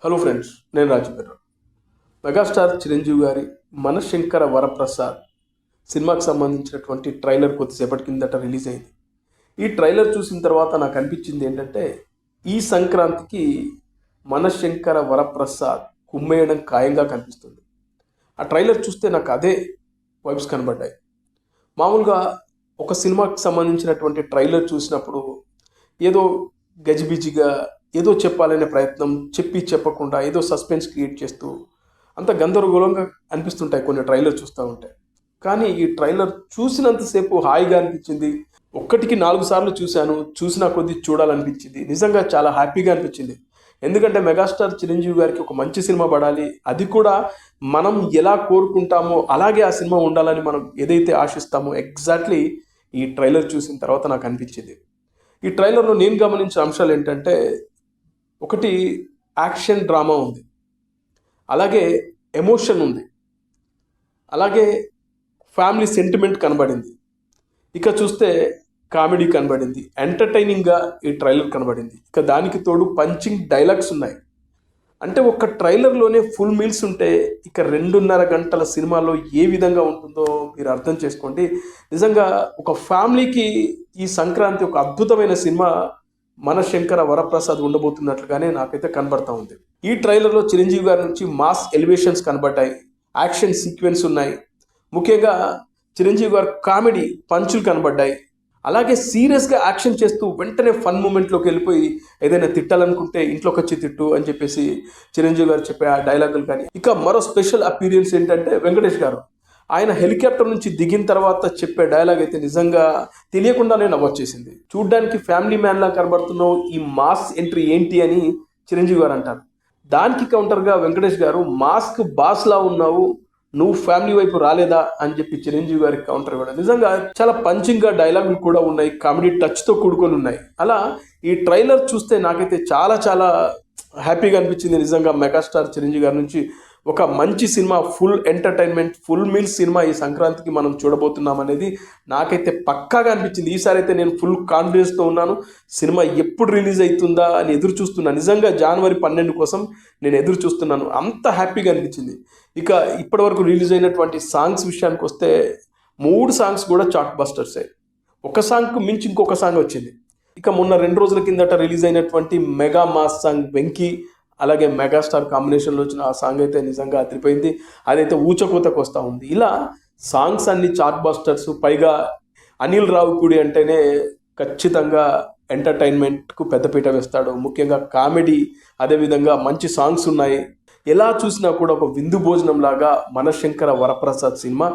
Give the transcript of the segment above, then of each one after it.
Hello friends, నేను రాజు. Megastar Chiranjeevi గారి మనశంకర వరప్రసాద్ సినిమాకి సంబంధించినటువంటి ట్రైలర్ కొద్దిసేపటి కిందట రిలీజ్ అయింది. ఈ ట్రైలర్ చూసిన తర్వాత నాకు అనిపించింది ఏంటంటే, ఈ సంక్రాంతికి మనశంకర వరప్రసాద్ కుమ్మేయడం ఖాయంగా కనిపిస్తుంది. ఆ ట్రైలర్ చూస్తే నాకు అదే వైబ్స్ కనబడ్డాయి. మామూలుగా ఒక సినిమాకి సంబంధించినటువంటి ట్రైలర్ చూసినప్పుడు ఏదో గజిబిజిగా ఏదో చెప్పాలనే ప్రయత్నం, చెప్పకుండా ఏదో సస్పెన్స్ క్రియేట్ చేస్తూ అంత గందరగోళంగా అనిపిస్తుంటాయి కొన్ని ట్రైలర్ చూస్తూ ఉంటాయి. కానీ ఈ ట్రైలర్ చూసినంతసేపు హాయిగా అనిపించింది. 1కి 4 సార్లు చూశాను. చూసినా కొద్దీ చూడాలనిపించింది. నిజంగా చాలా హ్యాపీగా అనిపించింది. ఎందుకంటే మెగాస్టార్ చిరంజీవి గారికి ఒక మంచి సినిమా పడాలి, అది కూడా మనం ఎలా కోరుకుంటామో అలాగే ఆ సినిమా ఉండాలని మనం ఏదైతే ఆశిస్తామో ఎగ్జాక్ట్లీ ఈ ట్రైలర్ చూసిన తర్వాత నాకు అనిపించింది. ఈ ట్రైలర్లో నేను గమనించిన అంశాలు ఏంటంటే, ఒకటి యాక్షన్ డ్రామా ఉంది, అలాగే ఎమోషన్ ఉంది, అలాగే ఫ్యామిలీ సెంటిమెంట్ కనబడింది, ఇక చూస్తే కామెడీ కనబడింది, ఎంటర్టైనింగ్గా ఈ ట్రైలర్ కనబడింది. ఇక దానికి తోడు పంచింగ్ డైలాగ్స్ ఉన్నాయి. అంటే ఒక ట్రైలర్లోనే ఫుల్ మీల్స్ ఉంటే ఇక 2.5 గంటల సినిమాలో ఏ విధంగా ఉంటుందో మీరు అర్థం చేసుకోండి. నిజంగా ఒక ఫ్యామిలీకి ఈ సంక్రాంతి ఒక అద్భుతమైన సినిమా మనశంకర వరప్రసాద్ ఉండబోతున్నట్లుగానే నాకైతే కనబడతా ఉంది. ఈ ట్రైలర్లో చిరంజీవి గారి నుంచి మాస్ ఎలివేషన్స్ కనబడ్డాయి, యాక్షన్ సీక్వెన్స్ ఉన్నాయి, ముఖ్యంగా చిరంజీవి గారి కామెడీ పంచులు కనబడ్డాయి, అలాగే సీరియస్గా యాక్షన్ చేస్తూ వెంటనే ఫన్ మూమెంట్లోకి వెళ్ళిపోయి ఏదైనా తిట్టాలనుకుంటే ఇంట్లోకి వచ్చి తిట్టు అని చెప్పేసి చిరంజీవి గారు చెప్పే ఆ డైలాగులు కానీ. ఇక మరో స్పెషల్ అపీరియన్స్ ఏంటంటే వెంకటేష్ గారు. ఆయన హెలికాప్టర్ నుంచి దిగిన తర్వాత చెప్పే డైలాగ్ అయితే నిజంగా తెలియకుండానే నవ్వొచ్చేసింది. చూడ్డానికి ఫ్యామిలీ మ్యాన్లా కనబడుతున్నావు, ఈ మాస్ ఎంట్రీ ఏంటి అని చిరంజీవి గారు అంటారు. దానికి కౌంటర్గా వెంకటేష్ గారు మాస్క్ బాస్లా ఉన్నావు, నువ్వు ఫ్యామిలీ వైపు రాలేదా అని చెప్పి చిరంజీవి గారికి కౌంటర్ ఇవ్వడం. నిజంగా చాలా పంచింగ్గా డైలాగులు కూడా ఉన్నాయి, కామెడీ టచ్తో కూడుకొని ఉన్నాయి. అలా ఈ ట్రైలర్ చూస్తే నాకైతే చాలా చాలా హ్యాపీగా అనిపించింది. నిజంగా మెగాస్టార్ చిరంజీవి గారి నుంచి ఒక మంచి cinema, full entertainment, full meal cinema ఈ సంక్రాంతికి మనం చూడబోతున్నాం అనేది నాకైతే పక్కాగా అనిపించింది. ఈసారి అయితే నేను ఫుల్ కాన్ఫిడెన్స్తో ఉన్నాను. సినిమా ఎప్పుడు రిలీజ్ అవుతుందా అని ఎదురు చూస్తున్నాను. నిజంగా జనవరి 12 కోసం నేను ఎదురు చూస్తున్నాను. అంత హ్యాపీగా అనిపించింది. ఇక ఇప్పటివరకు రిలీజ్ అయినటువంటి సాంగ్స్ విషయానికి వస్తే 3 సాంగ్స్ కూడా చార్ట్ బస్టర్సే. ఒక సాంగ్కు మించి ఇంకొక సాంగ్ వచ్చింది. ఇక మొన్న 2 రోజుల కిందట రిలీజ్ అయినటువంటి మెగా మాస్ సాంగ్ వెంకీ, అలాగే మెగాస్టార్ కాంబినేషన్లో వచ్చిన ఆ సాంగ్ అయితే నిజంగా అదిరిపోయింది. అదైతే ఊచకోతకు వస్తూ ఉంది. ఇలా సాంగ్స్ అన్ని చార్ట్ బస్టర్స్. పైగా అనిల్ రావిపూడి అంటేనే ఖచ్చితంగా ఎంటర్టైన్మెంట్కు పెద్దపీట వేస్తాడు. ముఖ్యంగా కామెడీ, అదేవిధంగా మంచి సాంగ్స్ ఉన్నాయి. ఎలా చూసినా కూడా ఒక విందు భోజనం లాగా మనశంకర వరప్రసాద్ సినిమా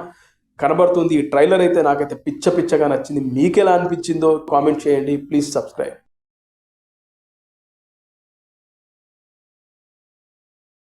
కనబడుతుంది. ఈ ట్రైలర్ అయితే నాకైతే పిచ్చగా నచ్చింది. మీకు ఎలా అనిపించిందో కామెంట్ చేయండి. Please subscribe.